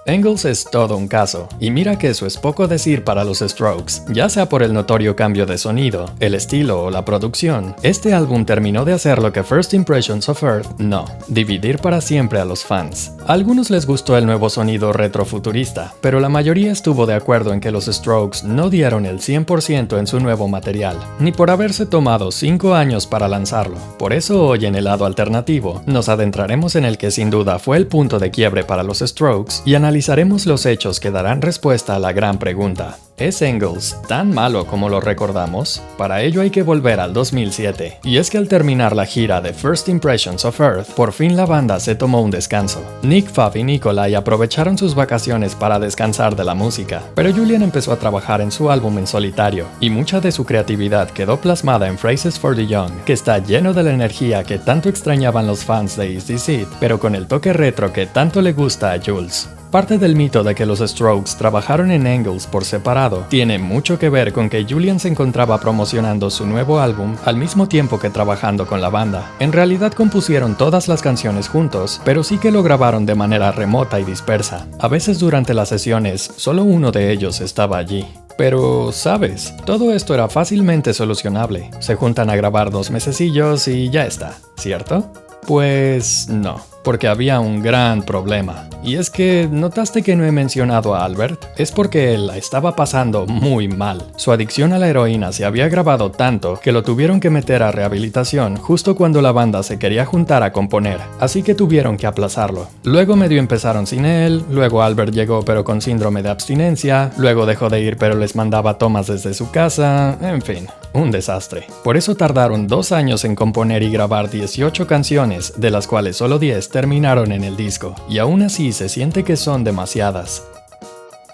Engels es todo un caso, y mira que eso es poco decir para los Strokes, ya sea por el notorio cambio de sonido, el estilo o la producción. Este álbum terminó de hacer lo que First Impressions of Earth no, dividir para siempre a los fans. A algunos les gustó el nuevo sonido retrofuturista, pero la mayoría estuvo de acuerdo en que los Strokes no dieron el 100% en su nuevo material, ni por haberse tomado 5 años para lanzarlo. Por eso hoy en el lado alternativo, nos adentraremos en el que sin duda fue el punto de quiebre para los Strokes y analizaremos los hechos que darán respuesta a la gran pregunta: ¿es Engels tan malo como lo recordamos? Para ello hay que volver al 2007, y es que al terminar la gira de First Impressions of Earth, por fin la banda se tomó un descanso. Nick, Fav y Nikolai aprovecharon sus vacaciones para descansar de la música, pero Julian empezó a trabajar en su álbum en solitario, y mucha de su creatividad quedó plasmada en Phrases for the Young, que está lleno de la energía que tanto extrañaban los fans de Is This It, pero con el toque retro que tanto le gusta a Jules. Parte del mito de que los Strokes trabajaron en Engels por separado tiene mucho que ver con que Julian se encontraba promocionando su nuevo álbum al mismo tiempo que trabajando con la banda. En realidad compusieron todas las canciones juntos, pero sí que lo grabaron de manera remota y dispersa. A veces durante las sesiones, solo uno de ellos estaba allí. Pero, ¿sabes? Todo esto era fácilmente solucionable. Se juntan a grabar 2 mesecillos y ya está, ¿cierto? Pues no, porque había un gran problema. Y es que, ¿notaste que no he mencionado a Albert? Es porque él la estaba pasando muy mal. Su adicción a la heroína se había agravado tanto que lo tuvieron que meter a rehabilitación justo cuando la banda se quería juntar a componer, así que tuvieron que aplazarlo. Luego medio empezaron sin él, luego Albert llegó pero con síndrome de abstinencia, luego dejó de ir pero les mandaba tomas desde su casa, en fin, un desastre. Por eso tardaron 2 años en componer y grabar 18 canciones, de las cuales solo 10 terminaron en el disco, y aún así se siente que son demasiadas.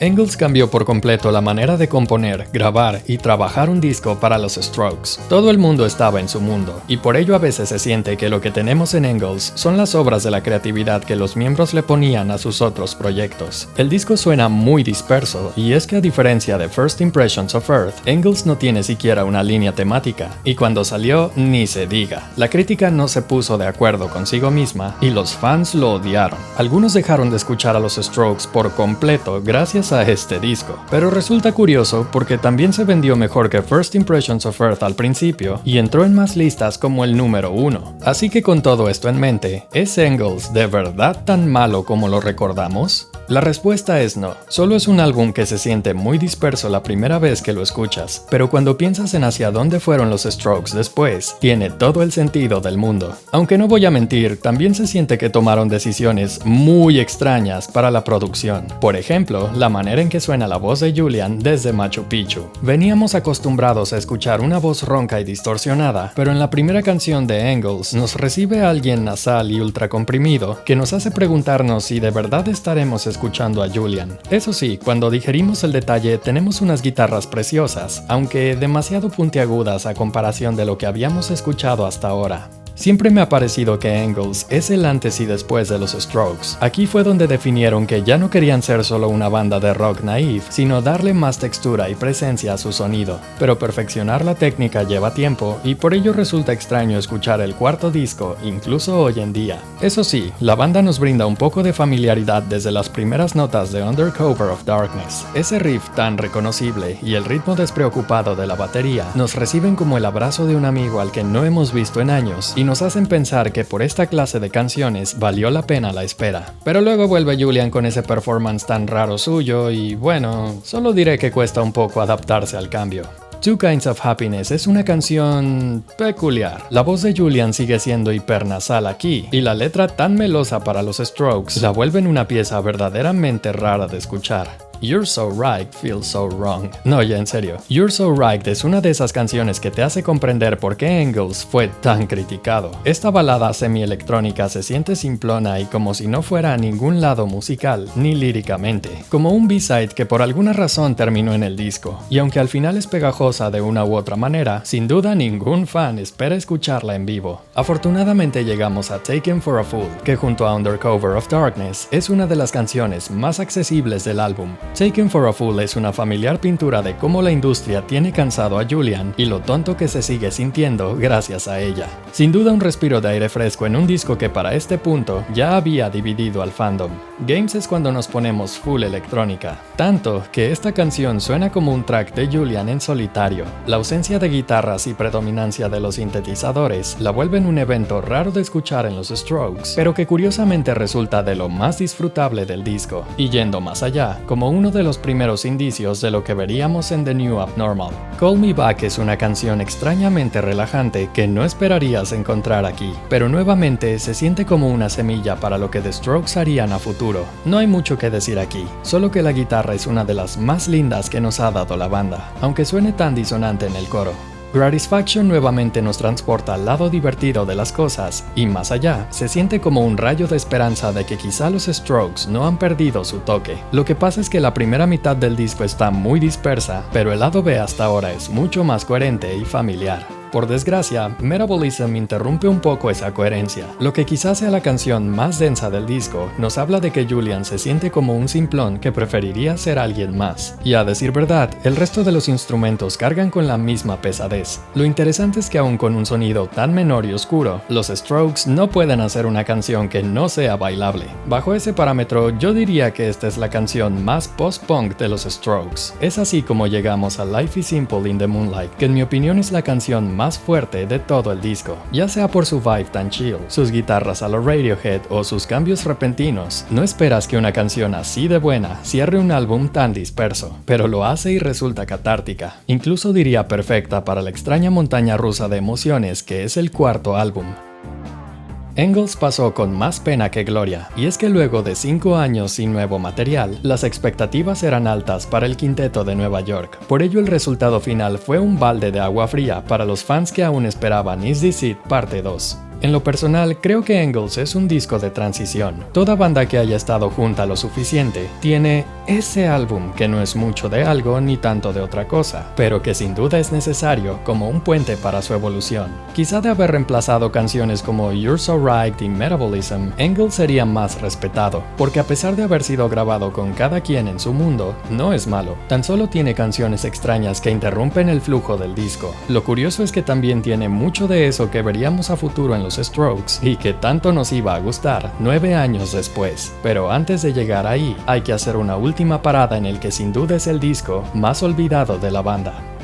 Engels cambió por completo la manera de componer, grabar y trabajar un disco para los Strokes. Todo el mundo estaba en su mundo, y por ello a veces se siente que lo que tenemos en Engels son las obras de la creatividad que los miembros le ponían a sus otros proyectos. El disco suena muy disperso, y es que a diferencia de First Impressions of Earth, Engels no tiene siquiera una línea temática, y cuando salió, ni se diga. La crítica no se puso de acuerdo consigo misma, y los fans lo odiaron. Algunos dejaron de escuchar a los Strokes por completo gracias a este disco, pero resulta curioso porque también se vendió mejor que First Impressions of Earth al principio y entró en más listas como el número 1. Así que con todo esto en mente, ¿es Engels de verdad tan malo como lo recordamos? La respuesta es no, solo es un álbum que se siente muy disperso la primera vez que lo escuchas, pero cuando piensas en hacia dónde fueron los Strokes después, tiene todo el sentido del mundo. Aunque no voy a mentir, también se siente que tomaron decisiones muy extrañas para la producción. Por ejemplo, la manera en que suena la voz de Julian desde Machu Picchu. Veníamos acostumbrados a escuchar una voz ronca y distorsionada, pero en la primera canción de Engels nos recibe a alguien nasal y ultra comprimido que nos hace preguntarnos si de verdad estaremos escuchando a Julian. Eso sí, cuando digerimos el detalle tenemos unas guitarras preciosas, aunque demasiado puntiagudas a comparación de lo que habíamos escuchado hasta ahora. Siempre me ha parecido que Engels es el antes y después de los Strokes. Aquí fue donde definieron que ya no querían ser solo una banda de rock naive, sino darle más textura y presencia a su sonido. Pero perfeccionar la técnica lleva tiempo y por ello resulta extraño escuchar el cuarto disco, incluso hoy en día. Eso sí, la banda nos brinda un poco de familiaridad desde las primeras notas de Under Cover of Darkness. Ese riff tan reconocible y el ritmo despreocupado de la batería nos reciben como el abrazo de un amigo al que no hemos visto en años y nos hacen pensar que por esta clase de canciones valió la pena la espera. Pero luego vuelve Julian con ese performance tan raro suyo y bueno, solo diré que cuesta un poco adaptarse al cambio. Two Kinds of Happiness es una canción peculiar. La voz de Julian sigue siendo hipernasal aquí, y la letra tan melosa para los Strokes la vuelven una pieza verdaderamente rara de escuchar. You're So Right Feels So Wrong. No, ya en serio. You're So Right es una de esas canciones que te hace comprender por qué Engels fue tan criticado. Esta balada semi-electrónica se siente simplona y como si no fuera a ningún lado musical, ni líricamente. Como un B-side que por alguna razón terminó en el disco. Y aunque al final es pegajosa de una u otra manera, sin duda ningún fan espera escucharla en vivo. Afortunadamente llegamos a Taken for a Fool, que junto a Under Cover of Darkness es una de las canciones más accesibles del álbum. Taken for a Fool es una familiar pintura de cómo la industria tiene cansado a Julian y lo tonto que se sigue sintiendo gracias a ella. Sin duda un respiro de aire fresco en un disco que para este punto ya había dividido al fandom. Games es cuando nos ponemos full electrónica, tanto que esta canción suena como un track de Julian en solitario. La ausencia de guitarras y predominancia de los sintetizadores la vuelven un evento raro de escuchar en los Strokes, pero que curiosamente resulta de lo más disfrutable del disco, y yendo más allá, como uno de los primeros indicios de lo que veríamos en The New Abnormal. Call Me Back es una canción extrañamente relajante que no esperarías encontrar aquí, pero nuevamente se siente como una semilla para lo que The Strokes harían a futuro. No hay mucho que decir aquí, solo que la guitarra es una de las más lindas que nos ha dado la banda, aunque suene tan disonante en el coro. Gratisfaction nuevamente nos transporta al lado divertido de las cosas, y más allá, se siente como un rayo de esperanza de que quizá los Strokes no han perdido su toque. Lo que pasa es que la primera mitad del disco está muy dispersa, pero el lado B hasta ahora es mucho más coherente y familiar. Por desgracia, Metabolism interrumpe un poco esa coherencia. Lo que quizás sea la canción más densa del disco, nos habla de que Julian se siente como un simplón que preferiría ser alguien más. Y a decir verdad, el resto de los instrumentos cargan con la misma pesadez. Lo interesante es que aún con un sonido tan menor y oscuro, los Strokes no pueden hacer una canción que no sea bailable. Bajo ese parámetro, yo diría que esta es la canción más post-punk de los Strokes. Es así como llegamos a Life is Simple in the Moonlight, que en mi opinión es la canción más fuerte de todo el disco, ya sea por su vibe tan chill, sus guitarras a lo Radiohead o sus cambios repentinos. No esperas que una canción así de buena cierre un álbum tan disperso, pero lo hace y resulta catártica. Incluso diría perfecta para la extraña montaña rusa de emociones que es el cuarto álbum. Engels pasó con más pena que gloria, y es que luego de 5 años sin nuevo material, las expectativas eran altas para el quinteto de Nueva York. Por ello el resultado final fue un balde de agua fría para los fans que aún esperaban Is This It Parte 2. En lo personal, creo que Engels es un disco de transición. Toda banda que haya estado junta lo suficiente tiene ese álbum que no es mucho de algo ni tanto de otra cosa, pero que sin duda es necesario como un puente para su evolución. Quizá de haber reemplazado canciones como You're So Right y Metabolism, Engels sería más respetado, porque a pesar de haber sido grabado con cada quien en su mundo, no es malo. Tan solo tiene canciones extrañas que interrumpen el flujo del disco. Lo curioso es que también tiene mucho de eso que veríamos a futuro en los Strokes y que tanto nos iba a gustar 9 años después. Pero antes de llegar ahí, hay que hacer una última parada en el que sin duda es el disco más olvidado de la banda.